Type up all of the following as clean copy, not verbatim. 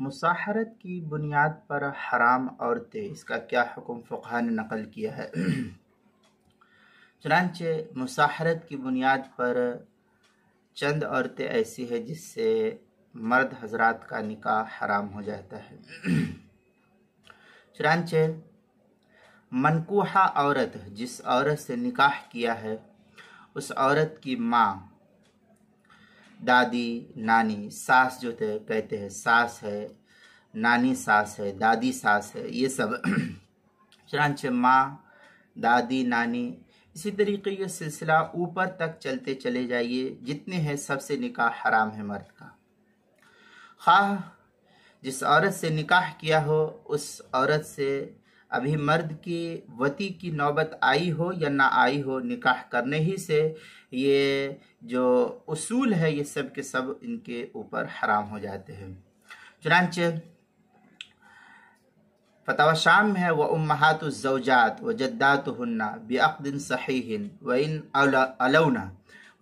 मुसाहरत की बुनियाद पर हराम औरतें, इसका क्या हुक्म फुक़हा ने नकल किया है। चुनांचे मुसाहरत की बुनियाद पर चंद औरतें ऐसी है जिससे मर्द हजरात का निकाह हराम हो जाता है। चुनांचे मनकूहा औरत, जिस औरत से निकाह किया है उस औरत की माँ, दादी, नानी, सास जो कहते हैं, सास है, नानी सास है, दादी सास है, ये सब चुनांचे माँ, दादी, नानी, इसी तरीके ये सिलसिला ऊपर तक चलते चले जाइए, जितने हैं सबसे निकाह हराम है मर्द का। खाह जिस औरत से निकाह किया हो उस औरत से अभी मर्द की वती की नौबत आई हो या ना आई हो, निकाह करने ही से ये जो उसूल है ये सब के सब इनके ऊपर हराम हो जाते हैं। चुनांचे फतवा शाम में है, व उम्महातुज़ ज़ौजात व जद्दातुहुन्ना बिअक़दिन सहीहिन व इन अलौना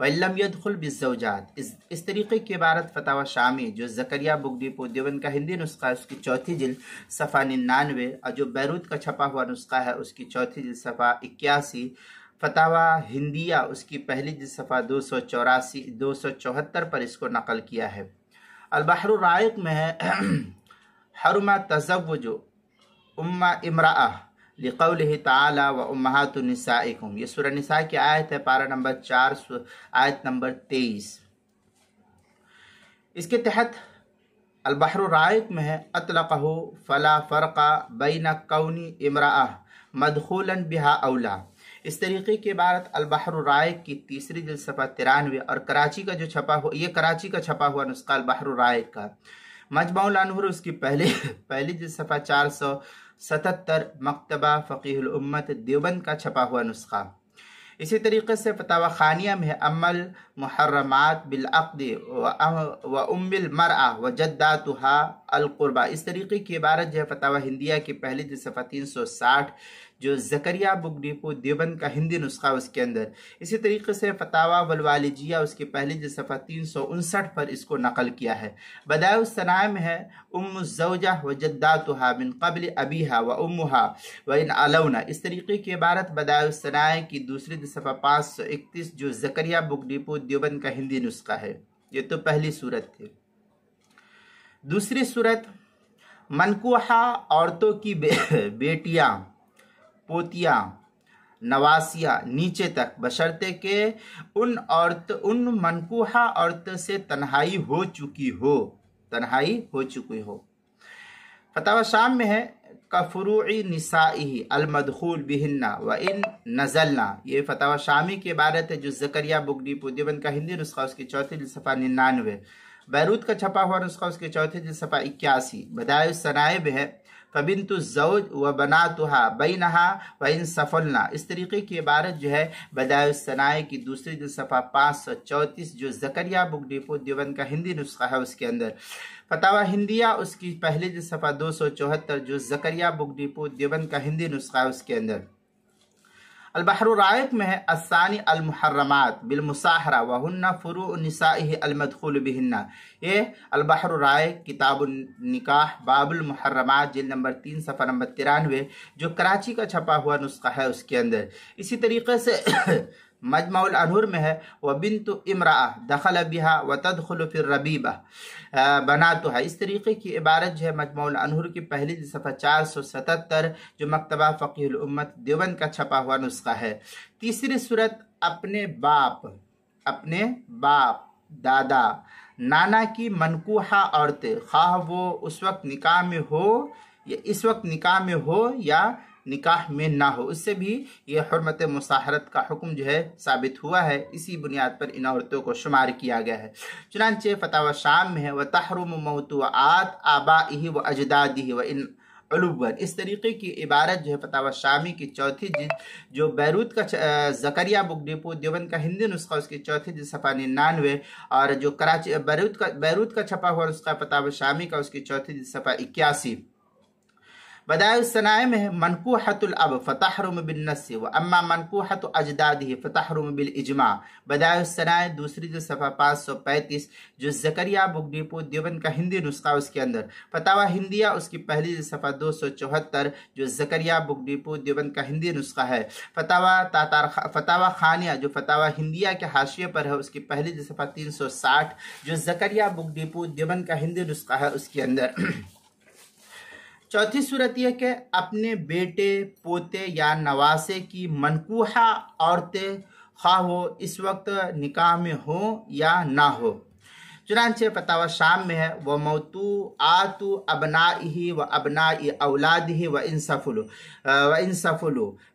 व लम यदखुल बिज़्ज़ौजात। इस तरीके की इबारत फतवा शामी जो ज़करिया बुगडीपो देवबंद का हिंदी नुस्खा है उसकी चौथी जिल्द सफ़ा 99 और जो बैरूत का छपा हुआ नुस्खा है उसकी चौथी जिल्द सफ़ा 81, फतावा हिंदिया उसकी पहली जिल्द सफ़ा 274 पर इसको नकल किया है। अल-बहरुर राइक़ में है हरमा तज़व्वुजु उम्मा इमराअ लिक़ौलिहि ताला व उम्महातु निसाइकुम। ये सूरह निसा की आयत है, पारा नंबर 4 आयत नंबर 23। इसके तहत अल-बहरुर राइक़ में है अतलक़हु फला फ़र्क़ा बैन कौनी इमराअ मदखूलन बिहा औला। इस तरीके की इबारत अल-बहरुर राइक़ की तीसरी जिल्द सफ़ा 93 और कराची का जो छपा हुआ, ये कराची का छपा हुआ नुस्खा अल-बहरुर राइक़ का मजमउल अनवर उसकी पहली जिल्द सफ़ा 477, मकतबा फ़क़ीहुल उम्मत देवबंद का छपा हुआ नुस्खा। इसी तरीके से फतावा खानिया में है अमल मुहर्रमात बिल अक़्द व उम्मिल मरआ व जद्दातुहा अल क़ुरबा। इस तरीके की इबारत जो है फतावा हिंदिया की पहली जिल्द सफ़ा 360 जो ज़करिया बुगडीपो देवबंद का हिंदी नुस्खा उसके अंदर। इसी तरीके से फतावा वलवालिजिया उसकी पहली जिल्द सफ़ा 359 पर इसको नकल किया है। बदाउस सनाए में है उम्मुज़्ज़ौजा व जद्दातुहा मिन क़ब्ल अबीहा व उम्मुहा व इन अलौना। इस तरीके की इबारत बदाउस सनाए की दूसरी जिल्द सफ़ा 531 जो ज़करिया बुगडीपो देवबंद का हिंदी नुस्खा है। ये तो पहली सूरत थी। दूसरी सूरत मनकूहा औरतों की बेटियां, पोतियां, नवासिया नीचे तक, बशर्ते के उन मनकूहा औरत से तन्हाई हो चुकी हो। फतावा शाम में है कफरूई निसाई अलमदखूल बिहिन्ना व इन नजलना। ये फतावा शामी की इबारत है जो ज़करिया बुगडीपो देवबंद का हिंदी नुस्खा उसकी चौथी जिल्द सफ़ा 99, बैरूत का छपा हुआ नुस्खा उसके चौथे जिल्द सफ़ा 81, बदाउस सनाइब है फ़बिन्तु ज़ौज व बनातुहा बैनहा व इन सफलना। इस तरीके की इबारत जो है बदाउस सनाए की दूसरी जिल्द सफ़ा 534 जो ज़करिया बुगडीपो देवबंद का हिंदी नुस्खा है उसके अंदर। फतावा हिंदिया उसकी पहली जिल्द सफ़ा 274 जो ज़करिया बुगडीपो देवबंद का हिंदी नुस्खा है उसके अंदर। अल-बहरुर राइक़ में है अस्सानी अल-मुहर्रमात बिल मुसाहरा व हुन्ना फुरू निसाइहि अल-मदखूल बिहिन्ना। ये अल-बहरुर राइक़ किताबुन निकाह बाबुल मुहर्रमात जिल्द नंबर 3 सफ़ा नंबर 93 जो कराची का छपा हुआ नुस्खा है उसके अंदर। इसी तरीके से मजमउल अनहुर में है व बिन्तु इमराअ दखल बिहा व तदखुलु फिर रबीबा बनातुहा। इस तरीके की इबारत जो है मजमउल अनहुर की पहली सफ़ा 477 जो मकतबा फ़क़ीहुल उम्मत देवबंद का छपा हुआ नुस्खा है। तीसरी सूरत अपने बाप, दादा, नाना की मनकूहा औरतें, खाह वो उस वक्त निकाह में हो या इस वक्त निकाह में हो या निकाह में ना हो, उससे भी ये हुर्मत मुसाहरत का हुक्म जो है साबित हुआ है। इसी बुनियाद पर इन औरतों को शुमार किया गया है। चुनांचे फतावा शाम में है व तहरुम मौतुआत आबाइहि व अजदादिहि व इन उलुवन। इस तरीके की इबारत जो है फतावा शामी की चौथी जिल्द जो बैरूत का ज़करिया बुगडीपो देवबंद का हिंदी नुस्खा उसकी चौथी जिल्द सफ़ा 99 और जो कराची बैरूत का छपा हुआ नुस्खा फतावा शामी का उसकी चौथी जिल्द सफ़ा 81। बदाइउ सनाए में है मनकूहतुल अब फतहरुम बिन नस्सी व अम्मा मनकूहतु अजदादिही फतहरुम बिल इजमा। बदाइउ सनाए दूसरी जो सफ़ा 535 जो ज़करिया बुगडीपू देवबंद का हिंदी नुस्खा उसके अंदर, फतावा हिंदिया उसकी पहली जो सफ़ा 274 जो ज़करिया बुगडीपू देवबंद का हिंदी नुस्खा है, फतावा खानिया जो फतावा हिंदिया के हाशिए पर है उसकी पहली जो सफ़ा 360 जो ज़करिया बुगडीपू देवबंद का हिंदी नुस्खा है उसके अंदर। चौथी सूरत यह कि अपने बेटे पोते या नवासे की मनकूहा औरतें खा हो इस वक्त निकाह में हो या ना हो। चुनांचे फतावा शाम में है व मौतू आतु अबनाइही व अबनाई औलादिही व इंसफुलु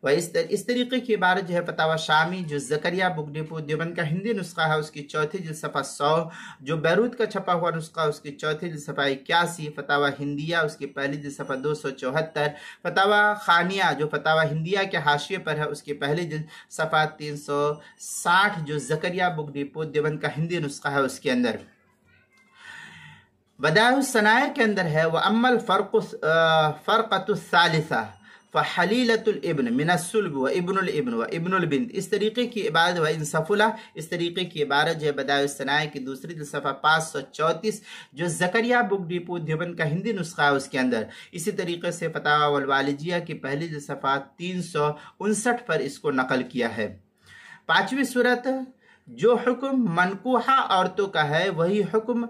व इस तरीके की इबारत जो है फतावा शामी जो ज़करिया बुगडीपू देवबंद का हिंदी नुस्खा है उसकी चौथी जिल्द सफ़ा 100 जो बैरूत का छपा हुआ नुस्खा उसकी चौथी जिल्द सफ़ा 81, फतावा हिंदिया उसकी पहली जिल्द सफ़ा 274, फतावा खानिया जो फतावा हिंदिया के हाशिए पर है उसकी पहली जिल्द सफ़ा 360 जो ज़करिया बुगडीपू देवबंद का हिंदी नुस्खा है उसके अंदर। बदाइउ सनायर के अंदर है वह अम्मल फ़रक़तु सालिसा फ़हलीलतुल इब्न मिनस्सुल्ब व इब्नुल इब्न व इब्नुल बिन्त। इस तरीके की इबारत व इंसफुला इस तरीके की इबारत जो है बदाइउ सनायर की दूसरी सफ़ा 534 जो ज़करिया बुगडीपू देवबंद का हिंदी नुस्खा है उसके अंदर। इसी तरीके से फतावा वल वालिजिया की पहली जो सफ़ा 359 पर इसको नकल किया है। पाँचवीं सूरत जो हुक्म मनकूहा औरतों का है वही हुक्म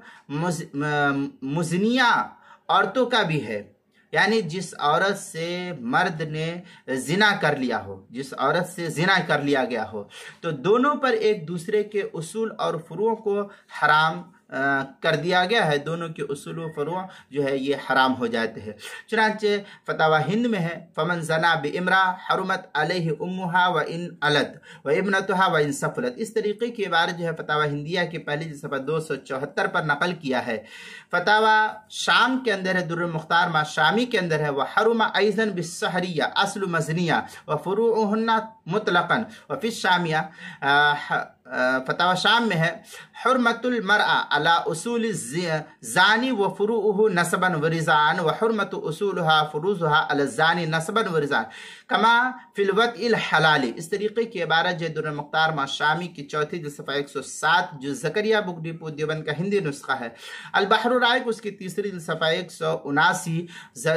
मुज़निया औरतों का भी है, यानी जिस औरत से मर्द ने जिना कर लिया हो, जिस औरत से जिना कर लिया गया हो, तो दोनों पर एक दूसरे के उसूल और फुरूओं को हराम कर दिया गया है। दोनों के उसूल व फुरूअ जो है ये हराम हो जाते हैं। चुनांचे फतावा हिंद में है फमन जना बि इमरा हरुमत अलैहि उम्मुहा व इन अलत व इब्नतुहा व इन सफलत। इस तरीके की इबारत जो है फतावा हिंदिया की पहली सफ़ा 274 पर नकल किया है। फतावा शाम के अंदर है दुर्र मुख्तार मा शामी के अंदर है वह हरुमा ऐज़न बिस्सहरिया अस्लु मज़निया व फुरूउहुन्ना मुतलक़न व फिश शामिया। फतावा शाम में है हुर्मतुल मरअ अला उसूल ज़ानी व फुरूउहु नसबन व रिज़ान व हुर्मतु उसूलुहा फुरूज़ुहा अला ज़ानी नसबन व रिज़ान कमा फिल वत्इल हलाली। इस तरीके की इबारत जो दुर्र मुख्तार मा शामी की चौथी जो सफ़ा 107 जो ज़करिया बुगडीपू देवबंद का हिंदी नुस्खा है। अल बहरुर राइक उसकी तीसरी सफ़ा 179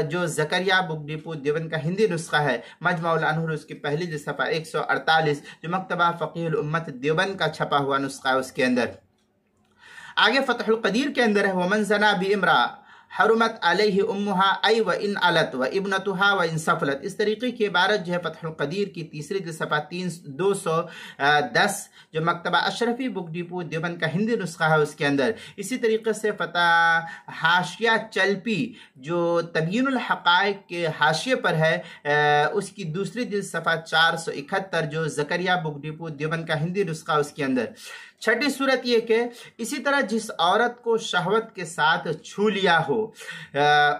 जो ज़करिया बुगडीपू देवबंद का हिंदी नुस्खा है। मजमुउल अनहुर उसकी पहली जो सफ़ा 148 जो मकतबा फ़क़ीहुल उम्मत देवबंद का छपा हुआ नुस्खा है उसके अंदर। आगे फतहुल क़दीर के अंदर है वमन ज़ना बि इमरा हरुमत अलैहि उम्मुहा आई व इन अलत व इब्नतुहा व इन सफलत। इस तरीके की इबारत जो है फतहुल क़दीर की तीसरी जो सफ़ा 210 जो मकतबा अशरफी बुगडीपू देवबंद का हिंदी नुस्खा है उसके अंदर। इसी तरीके से फता हाशिया चलपी जो तबयीनुल हक़ाइक़ के हाशिए पर है उसकी दूसरी जिल्द सफ़ा 471 जो ज़करिया बुगडीपू देवबंद का हिंदी नुस्खा उसके अंदर। छठी सूरत ये कि इसी तरह जिस औरत को शहवत के साथ छू लिया हो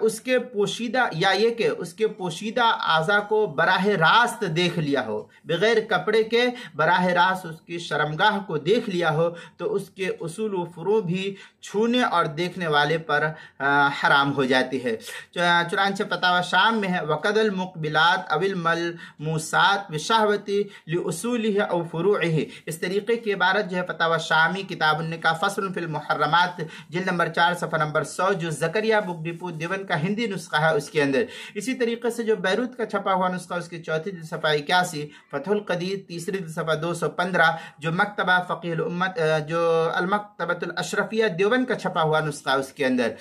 उसके पोशीदा या ये कि उसके पोशीदा आज़ा को बराह रास्त देख लिया हो, बगैर कपड़े के बराह रास्त उसकी शर्मगाह को देख लिया हो, तो उसके उसूल व फुरू भी छूने और देखने वाले पर हराम हो जाती है। चुनांचे फतावा शाम में है वक़दल मुक़बिलात अविल मलमूसात बिशहवती लिउसूलिही औ फुरूइही। इस तरीके की इबारत जो है फतावा शामी किताबुन निकाह फस्लुन फिल मुहर्रमात जिल्द नंबर 4 सफ़ा नंबर 100 जो ज़करिया बुगडीपू देवबंद का हिंदी नुस्खा है उसके अंदर। इसी तरीके से जो बैरूत का छपा हुआ नुस्खा उसकी चौथी जिल्द सफ़ा 81, फतहुल क़दीर तीसरी जिल्द सफ़ा 215 जो मकतबा फ़क़ीहुल उम्मत जो अल मकतबतुल अशरफिया देवबंद का छपा हुआ नुस्खा उसके अंदर।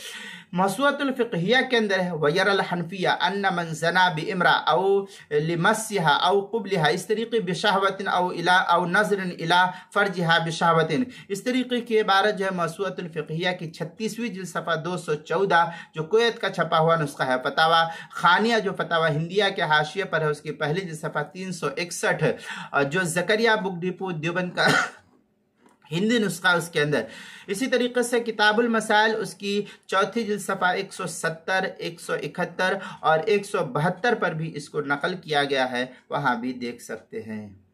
मसूअतुल फ़िक़हिया के अंदर है वयरल हनफिया अन्न मन ज़ना बि इमरा औ लिमस्सिहा औ क़ुब्लिहा इस तरीक़े बिशहवतिन औ इला औ नज़रिन इला फ़र्जिहा बिशहवतिन। इस तरीके की इबारत जो है मसूअतुल फ़िक़हिया की 36वीं जिल्द सफ़ा 214 जो कुवैत का छपा हुआ नुस्खा है। फतावा खानिया जो फतावा हिंदिया के हाशिए पर है उसकी पहली जिल्द सफ़ा 361 जो ज़करिया बुगडीपू देवबंद का हिंदी नुस्खा उसके अंदर। इसी तरीके से किताबुल मसाइल उसकी चौथी जिल्द सफ़ा 170, 171 और 172 पर भी इसको नकल किया गया है, वहाँ भी देख सकते हैं।